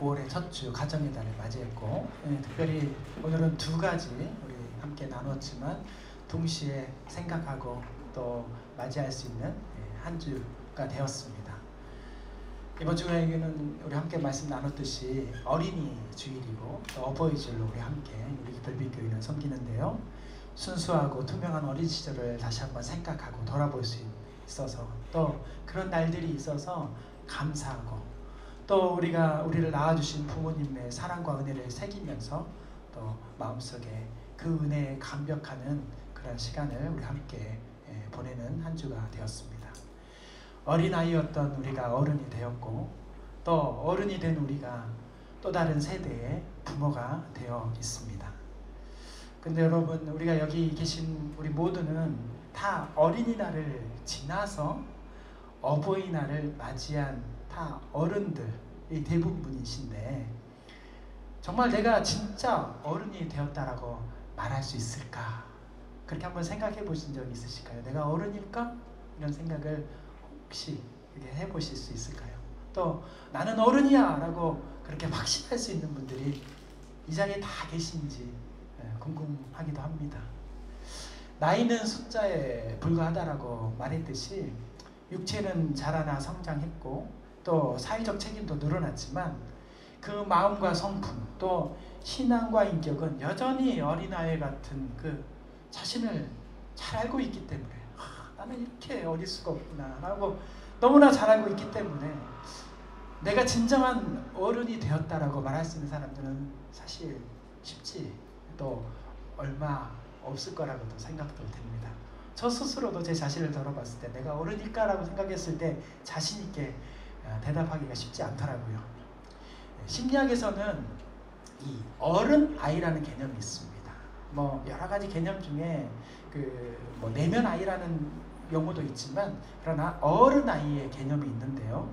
9월의 첫 주 가정의 달을 맞이했고, 특별히 오늘은 두 가지 우리 함께 나눴지만 동시에 생각하고 또 맞이할 수 있는 한 주가 되었습니다. 이번 주에는 우리 함께 말씀 나눴듯이 어린이 주일이고 또 어버이 주일로 우리 함께 우리 별빛교회는 섬기는데요. 순수하고 투명한 어린 시절을 다시 한번 생각하고 돌아볼 수 있어서, 또 그런 날들이 있어서 감사하고, 또 우리를 낳아주신 부모님의 사랑과 은혜를 새기면서 또 마음속에 그 은혜에 감격하는 그런 시간을 우리 함께 보내는 한 주가 되었습니다. 어린아이였던 우리가 어른이 되었고, 또 어른이 된 우리가 또 다른 세대의 부모가 되어 있습니다. 근데 여러분, 우리가 여기 계신 우리 모두는 다 어린이날을 지나서 어버이날을 맞이한 다 어른들이 대부분이신데, 정말 내가 진짜 어른이 되었다라고 말할 수 있을까? 그렇게 한번 생각해 보신 적 있으실까요? 내가 어른일까? 이런 생각을 혹시 이렇게 해보실 수 있을까요? 또 나는 어른이야 라고 그렇게 확신할 수 있는 분들이 이 자리에 다 계신지 궁금하기도 합니다. 나이는 숫자에 불과하다라고 말했듯이 육체는 자라나 성장했고 또 사회적 책임도 늘어났지만 그 마음과 성품 또 신앙과 인격은 여전히 어린아이 같은 그 자신을 잘 알고 있기 때문에 나는 이렇게 어릴 수가 없구나 라고 너무나 잘 알고 있기 때문에 내가 진정한 어른이 되었다라고 말할 수 있는 사람들은 사실 쉽지 또 얼마 없을 거라고도 생각도 됩니다. 저 스스로도 제 자신을 돌아봤을 때 내가 어른일까라고 생각했을 때 자신 있게 대답하기가 쉽지 않더라고요. 심리학에서는 이 어른아이라는 개념이 있습니다. 여러 가지 개념 중에 내면아이라는 용어도 있지만, 그러나 어른아이의 개념이 있는데요.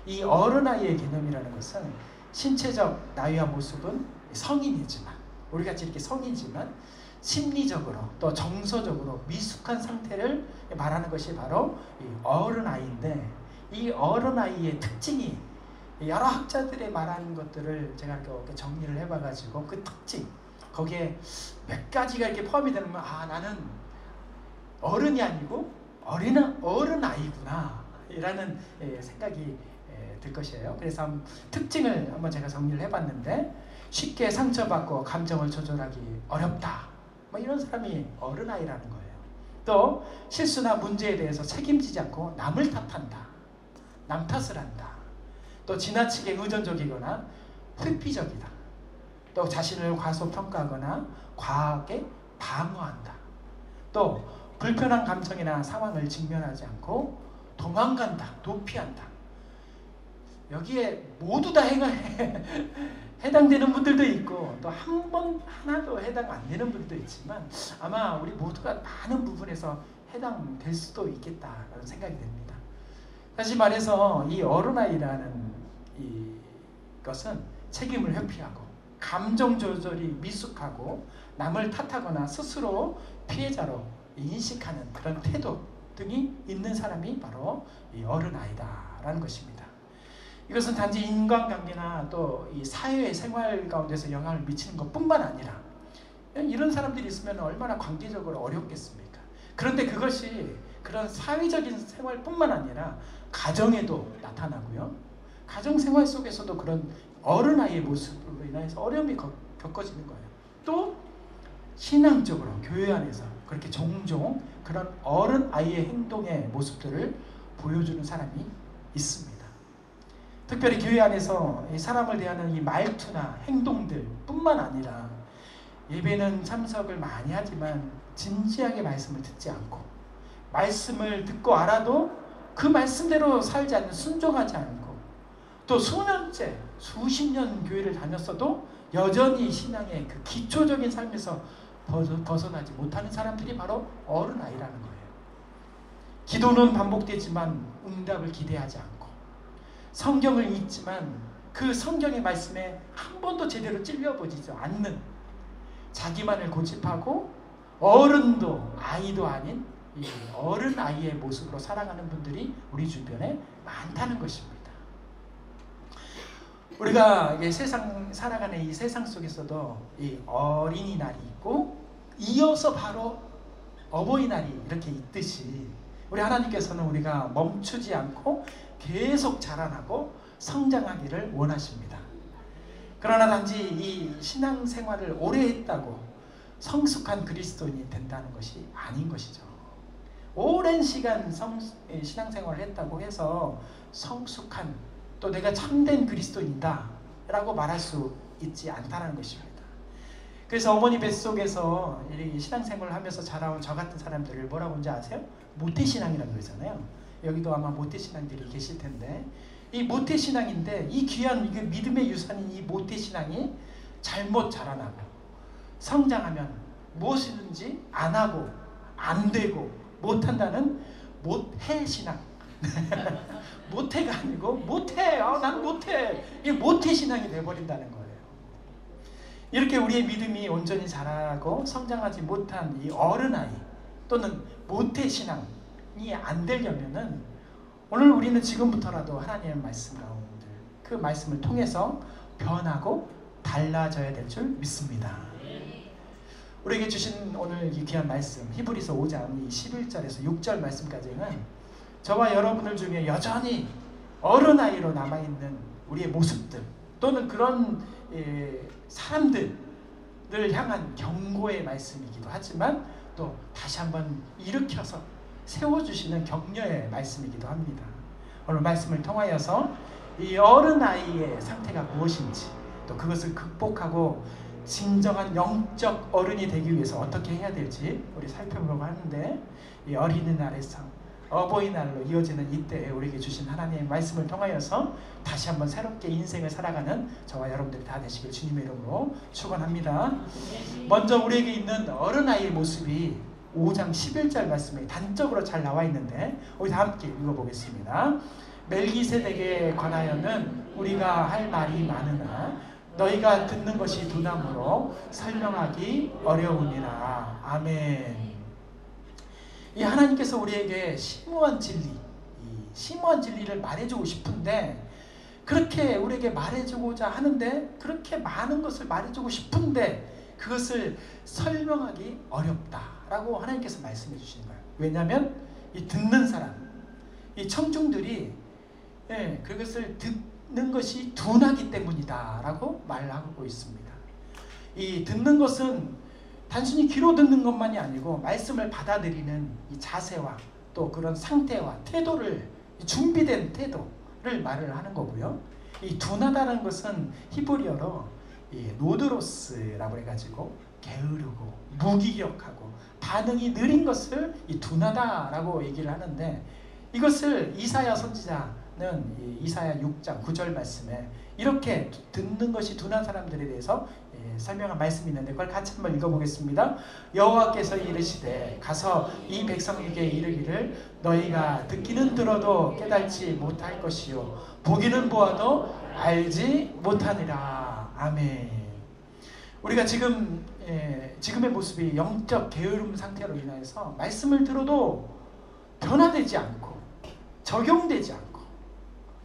이 어른아이의 개념이라는 것은 신체적 나이와 모습은 성인이지만, 우리같이 이렇게 성이지만 심리적으로 또 정서적으로 미숙한 상태를 말하는 것이 바로 이 어른아이인데, 이 어른아이의 특징이 여러 학자들이 말하는 것들을 제가 이렇게 정리를 해봐가지고 그 특징, 거기에 몇 가지가 이렇게 포함이 되는 건 나는 어른이 아니고 어른아이구나 라는 생각이 들 것이에요. 그래서 특징을 한번 제가 정리를 해봤는데, 쉽게 상처받고 감정을 조절하기 어렵다, 이런 사람이 어른아이라는 거예요. 또 실수나 문제에 대해서 책임지지 않고 남을 탓한다, 남 탓을 한다. 또 지나치게 의존적이거나 회피적이다. 또 자신을 과소평가하거나 과하게 방어한다. 또 불편한 감정이나 상황을 직면하지 않고 도망간다, 도피한다. 여기에 모두 다 해당되는 분들도 있고 또 하나도 해당 안 되는 분들도 있지만, 아마 우리 모두가 많은 부분에서 해당될 수도 있겠다라는 생각이 됩니다. 다시 말해서 이 어른아이라는 것은 책임을 회피하고 감정 조절이 미숙하고 남을 탓하거나 스스로 피해자로 인식하는 그런 태도 등이 있는 사람이 바로 이 어른아이다라는 것입니다. 이것은 단지 인간관계나 또 이 사회의 생활 가운데서 영향을 미치는 것뿐만 아니라, 이런 사람들이 있으면 얼마나 관계적으로 어렵겠습니까? 그런데 그것이 그런 사회적인 생활뿐만 아니라 가정에도 나타나고요. 가정생활 속에서도 그런 어른아이의 모습으로 인해서 어려움이 겪어지는 거예요. 또 신앙적으로 교회 안에서 그렇게 종종 그런 어른아이의 행동의 모습들을 보여주는 사람이 있습니다. 특별히 교회 안에서 이 사람을 대하는 이 말투나 행동들 뿐만 아니라, 예배는 참석을 많이 하지만 진지하게 말씀을 듣지 않고, 말씀을 듣고 알아도 그 말씀대로 살지 않는, 순종하지 않고, 또 수년째 수십 년 교회를 다녔어도 여전히 신앙의 그 기초적인 삶에서 벗어나지 못하는 사람들이 바로 어른아이라는 거예요. 기도는 반복되지만 응답을 기대하지 않고, 성경을 읽지만 그 성경의 말씀에 한 번도 제대로 찔려보지도 않는, 자기만을 고집하고 어른도 아이도 아닌 이 어른아이의 모습으로 살아가는 분들이 우리 주변에 많다는 것입니다. 우리가 이 세상 살아가는 이 세상 속에서도 이 어린이날이 있고 이어서 바로 어버이날이 이렇게 있듯이 우리 하나님께서는 우리가 멈추지 않고 계속 자라나고 성장하기를 원하십니다. 그러나 단지 이 신앙생활을 오래 했다고 성숙한 그리스도인이 된다는 것이 아닌 것이죠. 오랜 시간 신앙생활을 했다고 해서 성숙한 또 내가 참된 그리스도인이다 라고 말할 수 있지 않다는 것입니다. 그래서 어머니 뱃속에서 신앙생활을 하면서 자라온 저 같은 사람들을 뭐라고 하는지 아세요? 모태신앙이라고 그러잖아요. 여기도 아마 모태신앙들이 계실 텐데 이 모태신앙인데 이 귀한 믿음의 유산인 이 모태신앙이 잘못 자라나고 성장하면 무엇이든지 안 하고 안 되고 못한다는 모태신앙 모태가 아니고 모태 난 모태 이 모태신앙이 되어버린다는 거예요. 이렇게 우리의 믿음이 온전히 자라고 성장하지 못한 이 어른아이 또는 모태신앙이 안 되려면은 오늘 우리는 지금부터라도 하나님의 말씀 가운데 그 말씀을 통해서 변하고 달라져야 될 줄 믿습니다. 우리에게 주신 오늘 이 귀한 말씀 히브리서 5장 11절에서 6절 말씀까지는 저와 여러분들 중에 여전히 어른아이로 남아있는 우리의 모습들 또는 그런 사람들을 향한 경고의 말씀이기도 하지만 또 다시 한번 일으켜서 세워주시는 격려의 말씀이기도 합니다. 오늘 말씀을 통하여서 이 어른아이의 상태가 무엇인지 또 그것을 극복하고 진정한 영적 어른이 되기 위해서 어떻게 해야 될지 우리 살펴보려고 하는데 이 어린이날에서 어버이날로 이어지는 이때에 우리에게 주신 하나님의 말씀을 통하여서 다시 한번 새롭게 인생을 살아가는 저와 여러분들이 다 되시길 주님의 이름으로 축원합니다. 먼저 우리에게 있는 어른아이의 모습이 5장 11절 말씀에 단적으로 잘 나와 있는데 우리 다 함께 읽어보겠습니다. 멜기세덱에 관하여는 우리가 할 말이 많으나 너희가 듣는 것이 두나무로 설명하기 어려우니라. 아멘. 이 하나님께서 우리에게 심오한 진리, 이 심오한 진리를 말해주고 싶은데 그렇게 우리에게 말해주고자 하는데 그렇게 많은 것을 말해주고 싶은데 그것을 설명하기 어렵다라고 하나님께서 말씀해 주시는 거예요. 왜냐하면 이 듣는 사람, 이 청중들이 그것을 듣는 것이 둔하기 때문이다라고 말하고 있습니다. 이 듣는 것은 단순히 귀로 듣는 것만이 아니고 말씀을 받아들이는 이 자세와 또 그런 상태와 태도를 준비된 태도를 말을 하는 거고요. 이 둔하다는 것은 히브리어로 이 노드로스라고 해가지고 게으르고 무기력하고 반응이 느린 것을 이 둔하다라고 얘기를 하는데 이것을 이사야 선지자는 이사야 6장 9절 말씀에 이렇게 듣는 것이 둔한 사람들에 대해서 설명한 말씀이 있는데 그걸 같이 한번 읽어보겠습니다. 여호와께서 이르시되 가서 이 백성에게 이르기를 너희가 듣기는 들어도 깨닫지 못할 것이요 보기는 보아도 알지 못하니라. 아멘. 우리가 지금의 모습이 영적 게으름 상태로 인해서 말씀을 들어도 변화되지 않고 적용되지 않고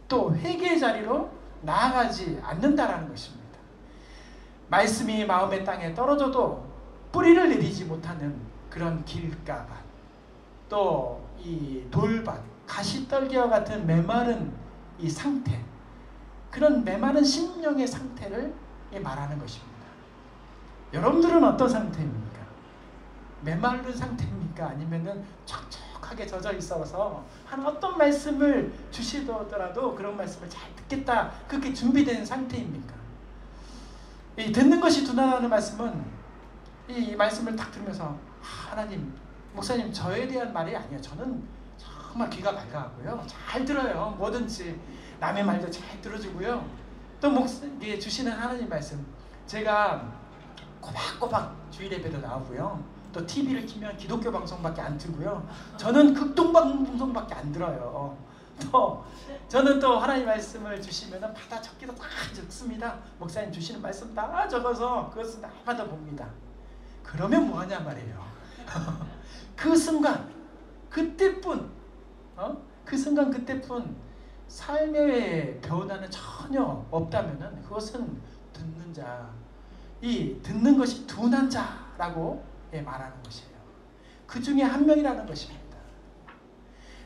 또 회개의 자리로 나아가지 않는다라는 것입니다. 말씀이 마음의 땅에 떨어져도 뿌리를 내리지 못하는 그런 길가밭 또 이 돌밭 가시떨기와 같은 메마른 이 상태 그런 메마른 심령의 상태를 말하는 것입니다. 여러분들은 어떤 상태입니까? 메마른 상태입니까? 아니면은 촉촉하게 젖어 있어서 한 어떤 말씀을 주시더라도 그런 말씀을 잘 듣겠다 그렇게 준비된 상태입니까? 이 듣는 것이 둔하다는 말씀은 이 말씀을 딱 들으면서 하나님, 목사님 저에 대한 말이 아니에요. 저는 정말 귀가 밝아하고요. 잘 들어요. 뭐든지 남의 말도 잘 들어주고요. 또 목사님께 주시는 하나님 말씀 제가 꼬박꼬박 주일 예배도 나오고요. 또 TV를 키면 기독교 방송밖에 안 틀고요. 저는 극동 방송밖에 안 들어요. 또 저는 또 하나님 말씀을 주시면 받아 적기도 다 적습니다. 목사님 주시는 말씀 다 적어서 그것을 다 받아 봅니다. 그러면 뭐하냐 말이에요. 그 순간 그때뿐 그 순간 그때뿐 삶의 변화는 전혀 없다면은 그것은 듣는 자, 이 듣는 것이 둔한 자라고 말하는 것이에요. 그 중에 한 명이라는 것입니다.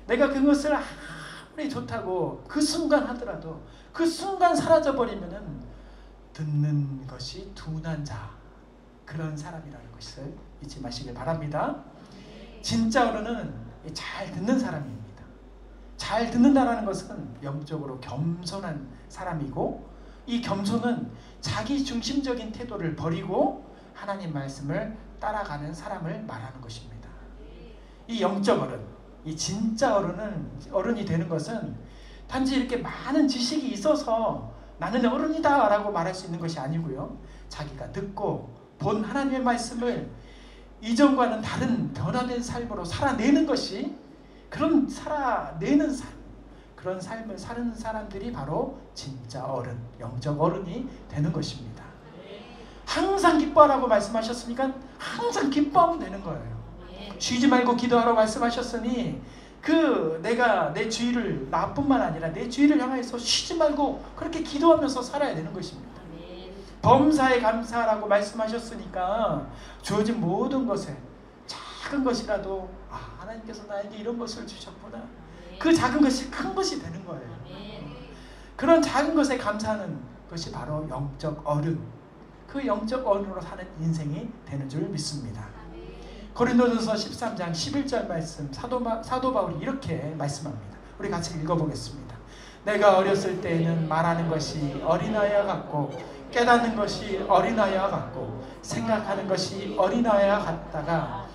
내가 그것을 아무리 좋다고 그 순간 하더라도 그 순간 사라져버리면은 듣는 것이 둔한 자, 그런 사람이라는 것을 잊지 마시길 바랍니다. 진짜 어른은 잘 듣는 사람입니다. 잘 듣는다는 것은 영적으로 겸손한 사람이고, 이 겸손은 자기 중심적인 태도를 버리고 하나님 말씀을 따라가는 사람을 말하는 것입니다. 이 영적 어른, 이 진짜 어른이 되는 것은 단지 이렇게 많은 지식이 있어서 나는 어른이다 라고 말할 수 있는 것이 아니고요, 자기가 듣고 본 하나님의 말씀을 이전과는 다른 변화된 삶으로 살아내는 것이, 그런 살아내는 삶, 그런 삶을 사는 사람들이 바로 진짜 어른, 영적 어른이 되는 것입니다. 항상 기뻐하라고 말씀하셨으니까 항상 기뻐하면 되는 거예요. 쉬지 말고 기도하라고 말씀하셨으니 내가 내 주위를, 나뿐만 아니라 내 주위를 향해서 쉬지 말고 그렇게 기도하면서 살아야 되는 것입니다. 범사에 감사하라고 말씀하셨으니까 주어진 모든 것에 작은 것이라도 하나님께서 나에게 이런 것을 주셨구나, 그 작은 것이 큰 것이 되는 거예요. 그런 작은 것에 감사하는 것이 바로 영적 어른, 그 영적 어른으로 사는 인생이 되는 줄 믿습니다. 고린도전서 13장 11절 말씀, 사도 바울이 이렇게 말씀합니다. 우리 같이 읽어보겠습니다. 내가 어렸을 때에는 말하는 것이 어린아이와 같고 깨닫는 것이 어린아이와 같고 생각하는 것이 어린아이와 같다가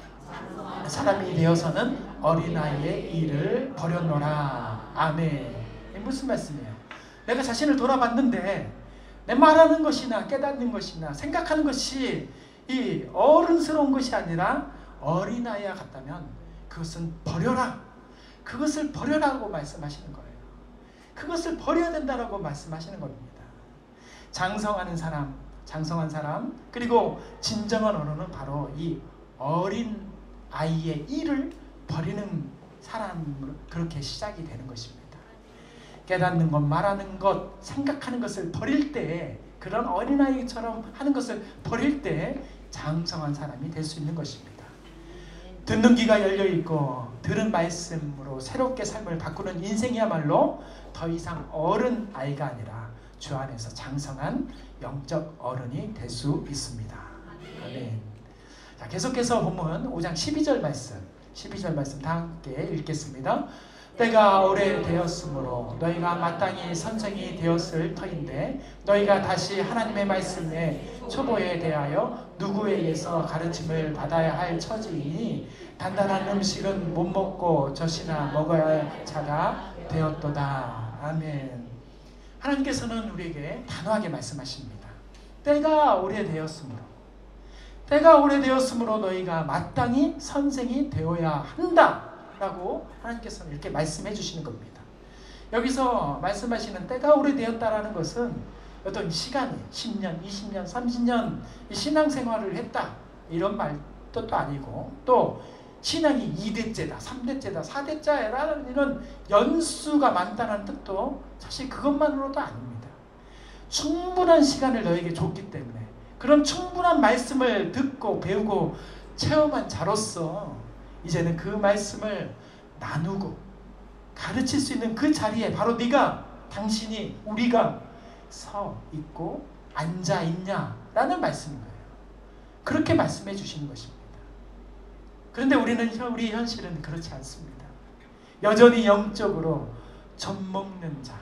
사람이 되어서는 어린아이의 일을 버렸노라. 아멘. 무슨 말씀이에요? 내가 자신을 돌아봤는데 내 말하는 것이나 깨닫는 것이나 생각하는 것이 이 어른스러운 것이 아니라 어린아이와 같다면 그것은 버려라. 그것을 버려라고 말씀하시는 거예요. 그것을 버려야 된다라고 말씀하시는 겁니다. 장성한 사람, 그리고 진정한 어른은 바로 이 어린 아이의 일을 버리는 사람으로 그렇게 시작이 되는 것입니다. 깨닫는 것, 말하는 것, 생각하는 것을 버릴 때, 그런 어린아이처럼 하는 것을 버릴 때 장성한 사람이 될 수 있는 것입니다. 듣는 귀가 열려있고 들은 말씀으로 새롭게 삶을 바꾸는 인생이야말로 더 이상 어른 아이가 아니라 주 안에서 장성한 영적 어른이 될 수 있습니다. 아멘. 자, 계속해서 본문 5장 12절 말씀 다 함께 읽겠습니다. 때가 오래되었으므로 너희가 마땅히 선생이 되었을 터인데 너희가 다시 하나님의 말씀에 초보에 대하여 누구에게서 가르침을 받아야 할 처지이니 단단한 음식은 못 먹고 젖이나 먹어야 할 자가 되었도다. 아멘. 하나님께서는 우리에게 단호하게 말씀하십니다. 때가 오래되었으므로 너희가 마땅히 선생이 되어야 한다 라고 하나님께서는 이렇게 말씀해 주시는 겁니다. 여기서 말씀하시는 때가 오래되었다라는 것은 어떤 시간이 10년, 20년, 30년 신앙생활을 했다 이런 말 뜻도 아니고, 또 신앙이 2대째다, 3대째다, 4대째라는 이런 연수가 많다는 뜻도 사실 그것만으로도 아닙니다. 충분한 시간을 너에게 줬기 때문에, 그런 충분한 말씀을 듣고 배우고 체험한 자로서 이제는 그 말씀을 나누고 가르칠 수 있는 그 자리에 바로 당신이, 우리가 서 있고 앉아 있냐라는 말씀인 거예요. 그렇게 말씀해 주시는 것입니다. 그런데 우리 현실은 그렇지 않습니다. 여전히 영적으로 젖먹는 자,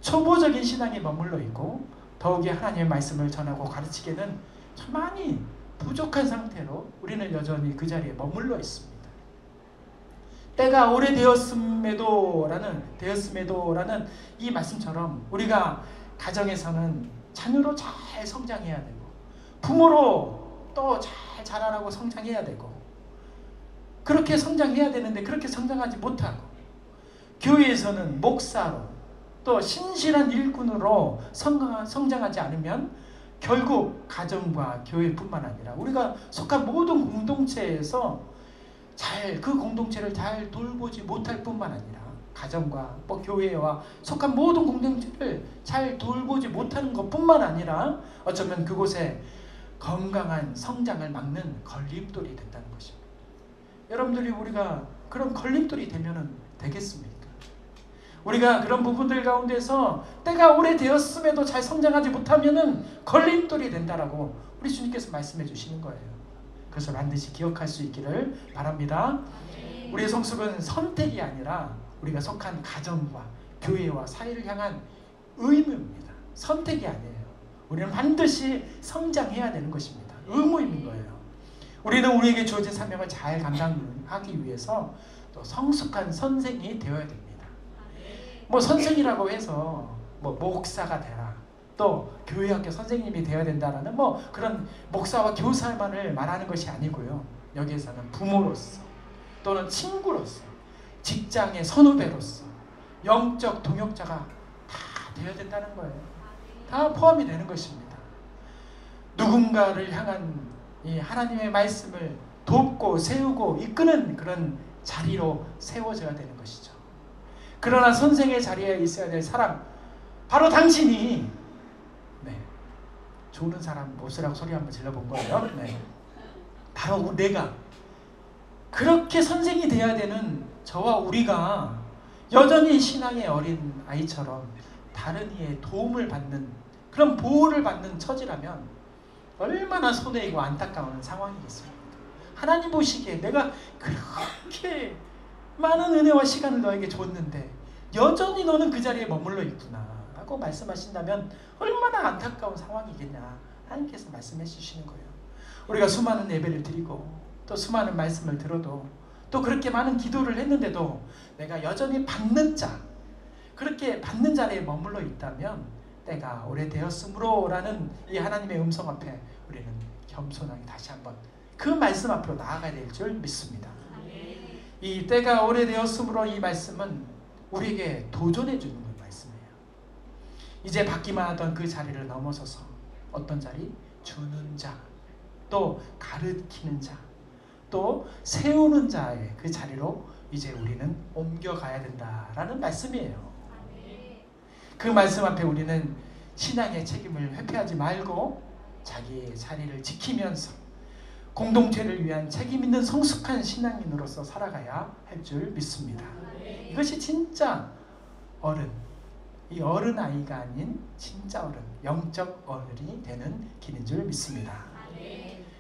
초보적인 신앙에 머물러 있고 더욱이 하나님의 말씀을 전하고 가르치기에는 참 많이 부족한 상태로 우리는 여전히 그 자리에 머물러 있습니다. 때가 오래되었음에도라는 이 말씀처럼 우리가 가정에서는 자녀로 잘 성장해야 되고, 부모로 또 잘 자라나고 성장해야 되고, 그렇게 성장해야 되는데 그렇게 성장하지 못하고, 교회에서는 목사로 또 신실한 일꾼으로 성장하지 않으면 결국 가정과 교회뿐만 아니라 우리가 속한 모든 공동체에서 그 공동체를 잘 돌보지 못할 뿐만 아니라 가정과 뭐 교회와 속한 모든 공동체를 잘 돌보지 못하는 것뿐만 아니라 어쩌면 그곳에 건강한 성장을 막는 걸림돌이 된다는 것입니다. 여러분들이 우리가 그런 걸림돌이 되면은 되겠습니까? 우리가 그런 부분들 가운데서 때가 오래되었음에도 잘 성장하지 못하면은 걸림돌이 된다라고 우리 주님께서 말씀해 주시는 거예요. 그래서 반드시 기억할 수 있기를 바랍니다. 우리의 성숙은 선택이 아니라 우리가 속한 가정과 교회와 사회를 향한 의무입니다. 선택이 아니에요. 우리는 반드시 성장해야 되는 것입니다. 의무인 거예요. 우리는 우리에게 주어진 사명을 잘 감당하기 위해서 또 성숙한 선생이 되어야 됩니다. 뭐 선생이라고 해서 뭐 목사가 되라, 또 교회학교 선생님이 되어야 된다라는 뭐 그런 목사와 교사만을 말하는 것이 아니고요. 여기에서는 부모로서 또는 친구로서 직장의 선후배로서 영적 동역자가 다 되어야 된다는 거예요. 다 포함이 되는 것입니다. 누군가를 향한 이 하나님의 말씀을 돕고 세우고 이끄는 그런 자리로 세워져야 되는 것이죠. 그러나 선생의 자리에 있어야 될 사람, 바로 당신이 좋은 사람 못쓰라고 소리 한번 질러본 거예요. 바로 내가 그렇게 선생이 돼야 되는 저와 우리가 여전히 신앙의 어린 아이처럼 다른 이의 도움을 받는 그런 보호를 받는 처지라면 얼마나 손해이고 안타까운 상황이겠습니까? 하나님 보시기에 내가 그렇게 많은 은혜와 시간을 너에게 줬는데 여전히 너는 그 자리에 머물러 있구나 라고 말씀하신다면 얼마나 안타까운 상황이겠냐 하나님께서 말씀해 주시는 거예요. 우리가 수많은 예배를 드리고 또 수많은 말씀을 들어도 또 그렇게 많은 기도를 했는데도 내가 여전히 받는 자, 그렇게 받는 자리에 머물러 있다면 때가 오래되었으므로 라는 이 하나님의 음성 앞에 우리는 겸손하게 다시 한번 그 말씀 앞으로 나아가야 될 줄 믿습니다. 이 때가 오래되었으므로 이 말씀은 우리에게 도전해 주는 말씀이에요. 이제 받기만 하던 그 자리를 넘어서서 어떤 자리? 주는 자, 또 가르치는 자, 또 세우는 자의 그 자리로 이제 우리는 옮겨가야 된다라는 말씀이에요. 그 말씀 앞에 우리는 신앙의 책임을 회피하지 말고 자기의 자리를 지키면서 공동체를 위한 책임 있는 성숙한 신앙인으로서 살아가야 할 줄 믿습니다. 이것이 진짜 어른, 이 어른 아이가 아닌 진짜 어른, 영적 어른이 되는 길인 줄 믿습니다.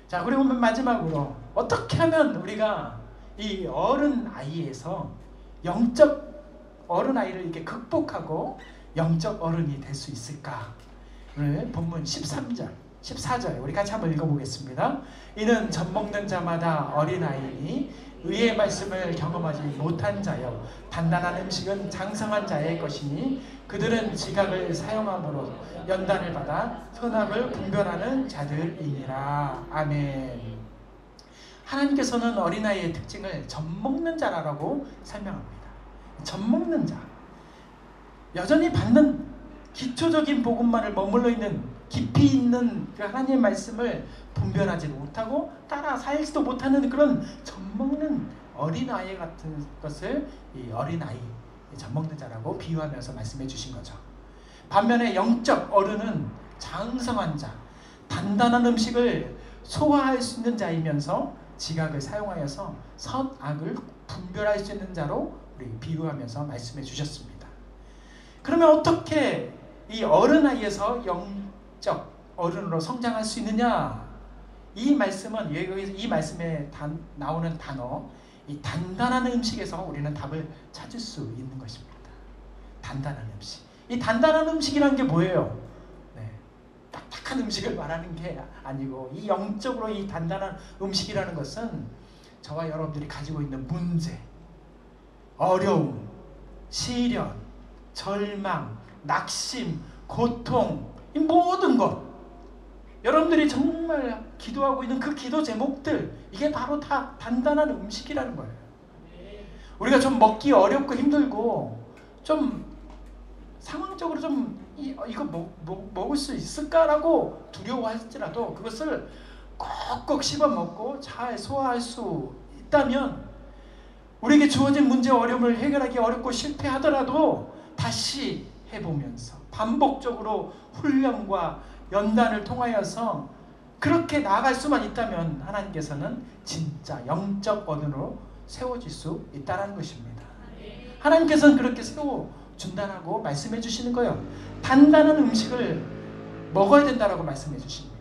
자, 그리고 마지막으로 어떻게 하면 우리가 이 어른 아이에서 영적 어른 아이를 이렇게 극복하고 영적 어른이 될 수 있을까? 오늘 본문 13절, 14절 우리 같이 한번 읽어보겠습니다. 이는 젖먹는 자마다 어린아이니 의의 말씀을 경험하지 못한 자여 단단한 음식은 장성한 자의 것이니 그들은 지각을 사용함으로 연단을 받아 선악을 분별하는 자들이니라. 아멘. 하나님께서는 어린아이의 특징을 젖먹는 자라고 설명합니다. 젖먹는 자, 여전히 받는 기초적인 복음만을 머물러 있는 깊이 있는 그 하나님의 말씀을 분별하지 못하고 따라 살지도 못하는 그런 젖먹는 어린아이 같은 것을 이 어린아이, 젖먹는 자라고 비유하면서 말씀해 주신 거죠. 반면에 영적 어른은 장성한 자, 단단한 음식을 소화할 수 있는 자이면서 지각을 사용하여서 선악을 분별할 수 있는 자로 우리 비유하면서 말씀해 주셨습니다. 그러면 어떻게 이 어른아이에서 영적 어른으로 성장할 수 있느냐? 이 말씀은 여기서 이 말씀에 나오는 단어, 이 단단한 음식에서 우리는 답을 찾을 수 있는 것입니다. 단단한 음식. 이 단단한 음식이라는 게 뭐예요? 딱딱한 음식을 말하는 게 아니고 이 영적으로 이 단단한 음식이라는 것은 저와 여러분들이 가지고 있는 문제, 어려움, 시련, 절망, 낙심, 고통, 이 모든 것, 여러분들이 정말 기도하고 있는 그 기도 제목들, 이게 바로 다 단단한 음식이라는 거예요. 우리가 좀 먹기 어렵고 힘들고 좀 상황적으로 좀 이거 먹을 수 있을까라고 두려워할지라도 그것을 꼭꼭 씹어 먹고 잘 소화할 수 있다면 우리에게 주어진 문제 어려움을 해결하기 어렵고 실패하더라도 다시 해보면서 반복적으로 훈련과 연단을 통하여서 그렇게 나아갈 수만 있다면 하나님께서는 진짜 영적 어른으로 세워질 수 있다는 것입니다. 하나님께서는 그렇게 세워준다고 말씀해 주시는 거예요. 단단한 음식을 먹어야 된다고 말씀해 주십니다.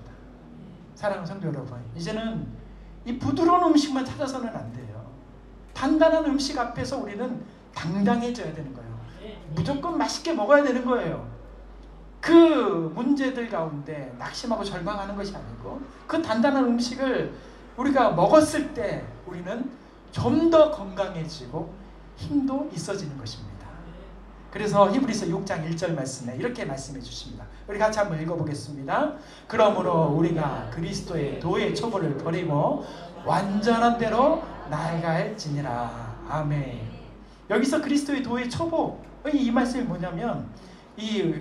사랑하는 성도 여러분, 이제는 이 부드러운 음식만 찾아서는 안 돼요. 단단한 음식 앞에서 우리는 당당해져야 되는 거예요. 무조건 맛있게 먹어야 되는 거예요. 그 문제들 가운데 낙심하고 절망하는 것이 아니고 그 단단한 음식을 우리가 먹었을 때 우리는 좀 더 건강해지고 힘도 있어지는 것입니다. 그래서 히브리서 6장 1절 말씀에 이렇게 말씀해 주십니다. 우리 같이 한번 읽어보겠습니다. 그러므로 우리가 그리스도의 도의 초보를 버리고 완전한 대로 나아갈지니라. 아멘. 여기서 그리스도의 도의 초보, 이 말씀이 뭐냐면 이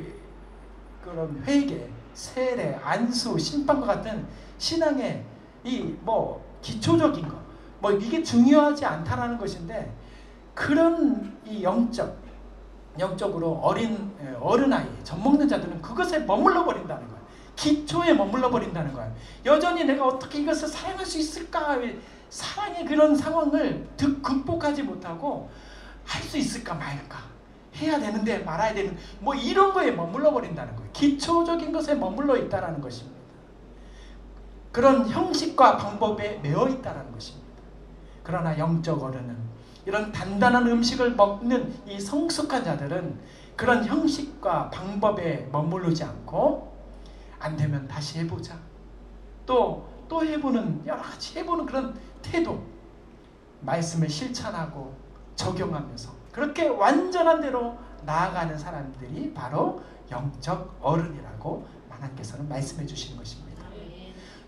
그런 회개, 세례, 안수, 심판과 같은 신앙의 이 기초적인 거, 이게 중요하지 않다라는 것인데 그런 이 영적으로 어른아이, 젖먹는 자들은 그것에 머물러 버린다는 거예요. 기초에 머물러 버린다는 거예요. 여전히 내가 어떻게 이것을 사랑할 수 있을까? 사랑의 그런 상황을 극복하지 못하고 할 수 있을까 말까? 해야 되는데 말아야 되는 이런 거에 머물러 버린다는 거예요. 기초적인 것에 머물러 있다는 것입니다. 그런 형식과 방법에 매여 있다는 것입니다. 그러나 영적 어른은 이런 단단한 음식을 먹는 이 성숙한 자들은 그런 형식과 방법에 머무르지 않고 안 되면 다시 해보자. 또 해보는 여러 가지 해보는 그런 태도, 말씀을 실천하고 적용하면서 그렇게 완전한 대로 나아가는 사람들이 바로 영적 어른이라고 하나님께서는 말씀해 주시는 것입니다.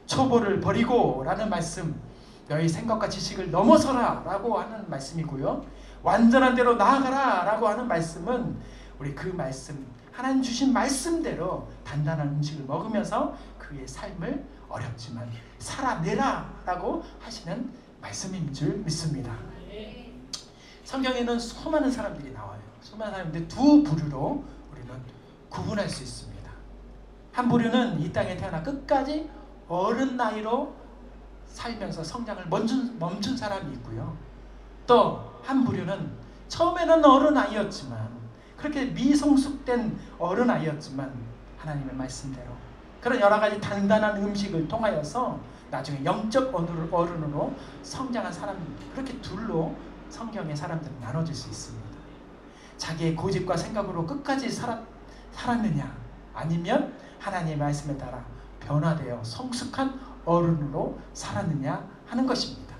초보를 버리고 라는 말씀, 너희 생각과 지식을 넘어서라 라고 하는 말씀이고요. 완전한 대로 나아가라 라고 하는 말씀은 우리 그 말씀, 하나님 주신 말씀대로 단단한 음식을 먹으면서 그의 삶을 어렵지만 살아내라 라고 하시는 말씀인 줄 믿습니다. 성경에는 수많은 사람들이 나와요. 수많은 사람인데 두 부류로 우리는 구분할 수 있습니다. 한 부류는 이 땅에 태어나 끝까지 어른 나이로 살면서 성장을 멈춘 사람이 있고요. 또 한 부류는 처음에는 어른 아이였지만 그렇게 미성숙된 어른 아이였지만 하나님의 말씀대로 그런 여러 가지 단단한 음식을 통하여서 나중에 영적 어른으로 성장한 사람, 그렇게 둘로 성경의 사람들은 나눠질 수 있습니다. 자기의 고집과 생각으로 끝까지 살았느냐, 아니면 하나님의 말씀에 따라 변화되어 성숙한 어른으로 살았느냐 하는 것입니다.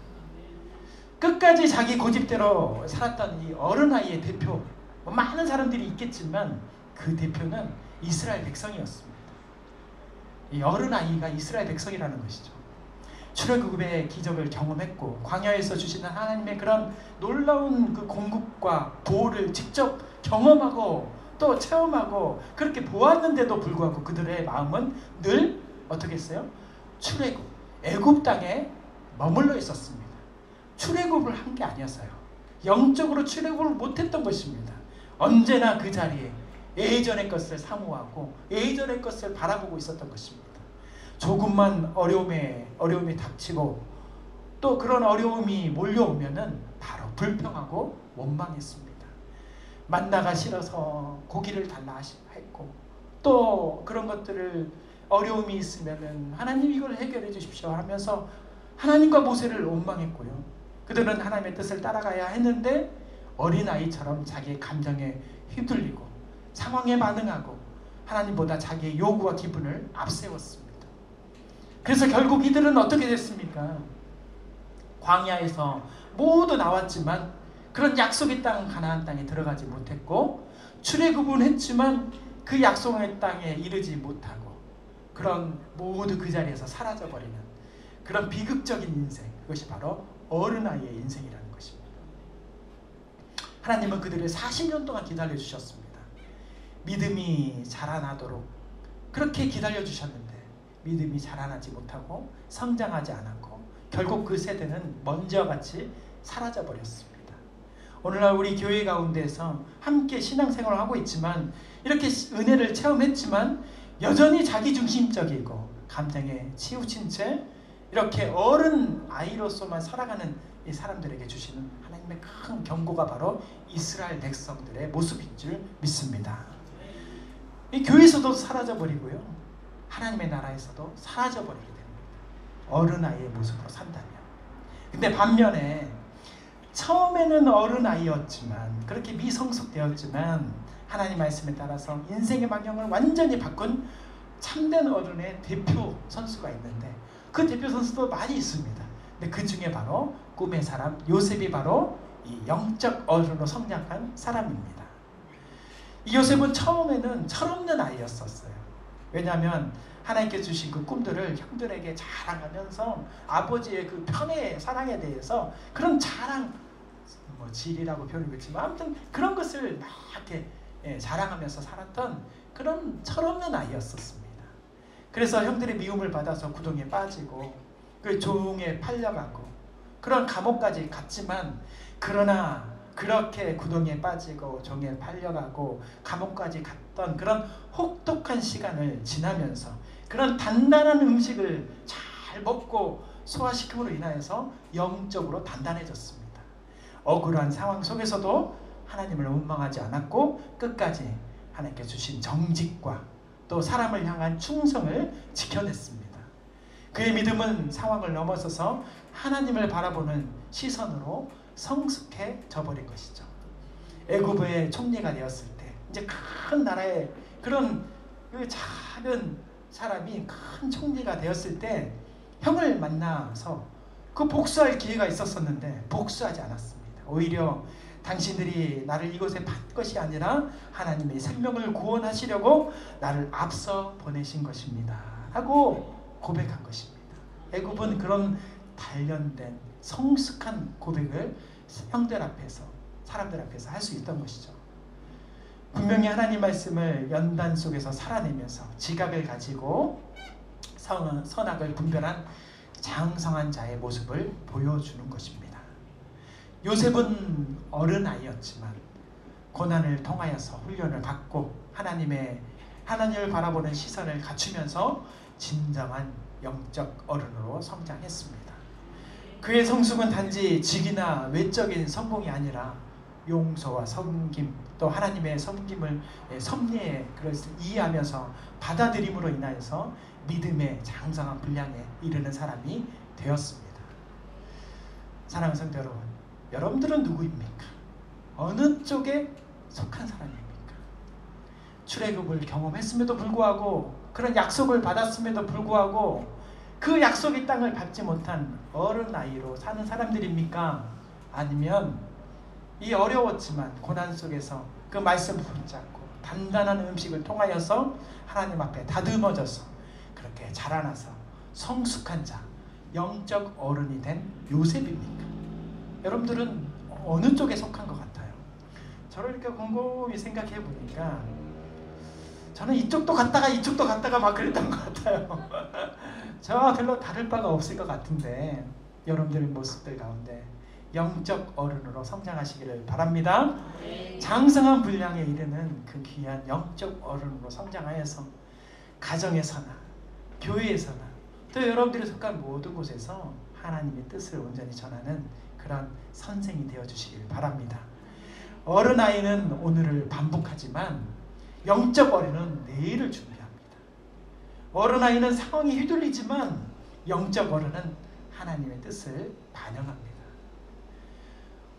끝까지 자기 고집대로 살았던 이 어른아이의 대표, 많은 사람들이 있겠지만 그 대표는 이스라엘 백성이었습니다. 이 어른아이가 이스라엘 백성이라는 것이죠. 출애굽의 기적을 경험했고 광야에서 주시는 하나님의 그런 놀라운 그 공급과 보호를 직접 경험하고 또 체험하고 그렇게 보았는데도 불구하고 그들의 마음은 늘 어떻게 했어요? 출애굽, 애굽 땅에 머물러 있었습니다. 출애굽을 한 게 아니었어요. 영적으로 출애굽을 못했던 것입니다. 언제나 그 자리에 예전의 것을 사모하고 예전의 것을 바라보고 있었던 것입니다. 조금만 어려움이 닥치고 또 그런 어려움이 몰려오면은 바로 불평하고 원망했습니다. 만나가 싫어서 고기를 달라 했고 또 그런 것들을 어려움이 있으면은 하나님 이걸 해결해 주십시오 하면서 하나님과 모세를 원망했고요. 그들은 하나님의 뜻을 따라가야 했는데 어린아이처럼 자기의 감정에 휘둘리고 상황에 반응하고 하나님보다 자기의 요구와 기분을 앞세웠습니다. 그래서 결국 이들은 어떻게 됐습니까? 광야에서 모두 나왔지만 그런 약속의 땅 가나안 땅에 들어가지 못했고 출애굽은 했지만 그 약속의 땅에 이르지 못하고 그런 모두 그 자리에서 사라져버리는 그런 비극적인 인생, 그것이 바로 어른아이의 인생이라는 것입니다. 하나님은 그들을 40년 동안 기다려주셨습니다. 믿음이 자라나도록 그렇게 기다려주셨는데 믿음이 자라나지 못하고 성장하지 않았고 결국 그 세대는 먼지와 같이 사라져버렸습니다. 오늘날 우리 교회 가운데서 함께 신앙생활을 하고 있지만 이렇게 은혜를 체험했지만 여전히 자기중심적이고 감정에 치우친 채 이렇게 어른 아이로서만 살아가는 이 사람들에게 주시는 하나님의 큰 경고가 바로 이스라엘 백성들의 모습인 줄 믿습니다. 이 교회에서도 사라져버리고요, 하나님의 나라에서도 사라져버리게 됩니다. 어른아이의 모습으로 산다면. 근데 반면에 처음에는 어른아이였지만, 그렇게 미성숙되었지만 하나님 말씀에 따라서 인생의 방향을 완전히 바꾼 참된 어른의 대표 선수가 있는데, 그 대표 선수도 많이 있습니다. 근데 그 중에 바로 꿈의 사람 요셉이 바로 이 영적 어른으로 성장한 사람입니다. 이 요셉은 처음에는 철없는 아이였었어요. 왜냐하면 하나님께 주신 그 꿈들을 형들에게 자랑하면서 아버지의 그 편의 사랑에 대해서 그런 자랑, 뭐 질이라고 표현했지만 아무튼 그런 것을 막 이렇게 자랑하면서 살았던 그런 철없는 아이였었습니다. 그래서 형들의 미움을 받아서 구덩이에 빠지고 그 종에 팔려가고 그런 감옥까지 갔지만, 그러나 그렇게 구덩이에 빠지고 종에 팔려가고 감옥까지 갔던 그런 혹독한 시간을 지나면서 그런 단단한 음식을 잘 먹고 소화시킴으로 인하여서 영적으로 단단해졌습니다. 억울한 상황 속에서도 하나님을 원망하지 않았고 끝까지 하나님께 주신 정직과 또 사람을 향한 충성을 지켜냈습니다. 그의 믿음은 상황을 넘어서서 하나님을 바라보는 시선으로 성숙해져 버린 것이죠. 애굽의 총리가 되었을 때, 이제 큰 나라의 그런 그 작은 사람이 큰 총리가 되었을 때 형을 만나서 그 복수할 기회가 있었었는데 복수하지 않았습니다. 오히려 당신들이 나를 이곳에 판 것이 아니라 하나님의 생명을 구원하시려고 나를 앞서 보내신 것입니다 하고 고백한 것입니다. 애굽은 그런 단련된 성숙한 고백을 형들 앞에서, 사람들 앞에서 할 수 있던 것이죠. 분명히 하나님 말씀을 연단 속에서 살아내면서 지각을 가지고 선악을 분별한 장성한 자의 모습을 보여주는 것입니다. 요셉은 어른아이였지만 고난을 통하여서 훈련을 받고 하나님을 바라보는 시선을 갖추면서 진정한 영적 어른으로 성장했습니다. 그의 성숙은 단지 직이나 외적인 성공이 아니라 용서와 섬김, 또 하나님의 섬김을 섭리의 그것을 이해하면서 받아들임으로 인하여서 믿음의 장성한 분량에 이르는 사람이 되었습니다. 사랑하는 성도 여러분, 여러분들은 누구입니까? 어느 쪽에 속한 사람입니까? 출애굽을 경험했음에도 불구하고, 그런 약속을 받았음에도 불구하고 그 약속의 땅을 밟지 못한 어른아이로 사는 사람들입니까? 아니면 이 어려웠지만 고난 속에서 그 말씀을 붙잡고 단단한 음식을 통하여서 하나님 앞에 다듬어져서 그렇게 자라나서 성숙한 자, 영적 어른이 된 요셉입니까? 여러분들은 어느 쪽에 속한 것 같아요? 저를 이렇게 곰곰이 생각해 보니까 저는 이쪽도 갔다가 이쪽도 갔다가 막 그랬던 것 같아요. 저와 별로 다를 바가 없을 것 같은데, 여러분들의 모습들 가운데 영적 어른으로 성장하시기를 바랍니다. 장성한 분량에 이르는 그 귀한 영적 어른으로 성장하여서 가정에서나 교회에서나 또 여러분들이 속한 모든 곳에서 하나님의 뜻을 온전히 전하는 그런 선생이 되어주시길 바랍니다. 어른아이는 오늘을 반복하지만 영적 어른은 내일을 준비합니다. 어른아이는 상황이 휘둘리지만 영적 어른은 하나님의 뜻을 반영합니다.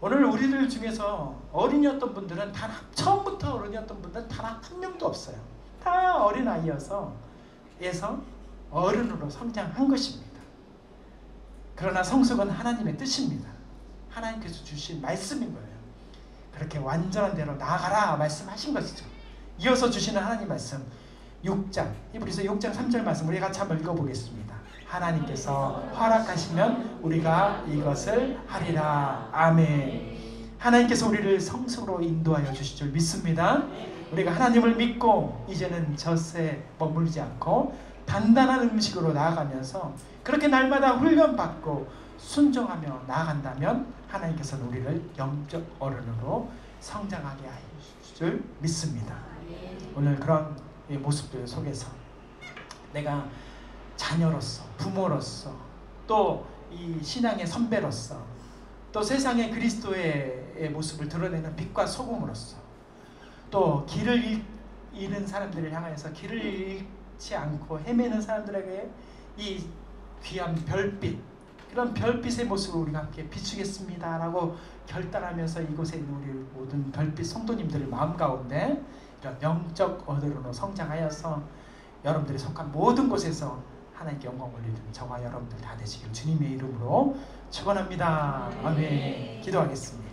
오늘 우리들 중에서 어린이였던 분들은 처음부터 어른이었던 분들은 단 한 명도 없어요. 다 어린아이여서 어른으로 성장한 것입니다. 그러나 성숙은 하나님의 뜻입니다. 하나님께서 주신 말씀인 거예요. 그렇게 완전한 대로 나아가라 말씀하신 것이죠. 이어서 주시는 하나님 말씀 6장, 히브리서 6장 3절 말씀 우리 같이 한번 읽어보겠습니다. 하나님께서 허락하시면 우리가 이것을 하리라. 아멘. 하나님께서 우리를 성숙으로 인도하여 주실 줄 믿습니다. 우리가 하나님을 믿고 이제는 젖에 머물지 않고 단단한 음식으로 나아가면서 그렇게 날마다 훈련받고 순종하며 나아간다면 하나님께서는 우리를 영적 어른으로 성장하게 하실 줄 믿습니다. 오늘 그런 모습들 속에서 내가 자녀로서, 부모로서, 또 이 신앙의 선배로서, 또 세상의 그리스도의 모습을 드러내는 빛과 소금으로서, 또 길을 잃은 사람들을 향하여서 길을 잃지 않고 헤매는 사람들에게 이 귀한 별빛, 그런 별빛의 모습을 우리가 함께 비추겠습니다 라고 결단하면서 이곳에 있는 우리 모든 별빛 성도님들의 마음 가운데 이런 영적 어른으로 성장하여서 여러분들이 속한 모든 곳에서 하나님께 영광 올리는 저와 여러분들 다 되시길 주님의 이름으로 축원합니다. 아멘. 기도하겠습니다.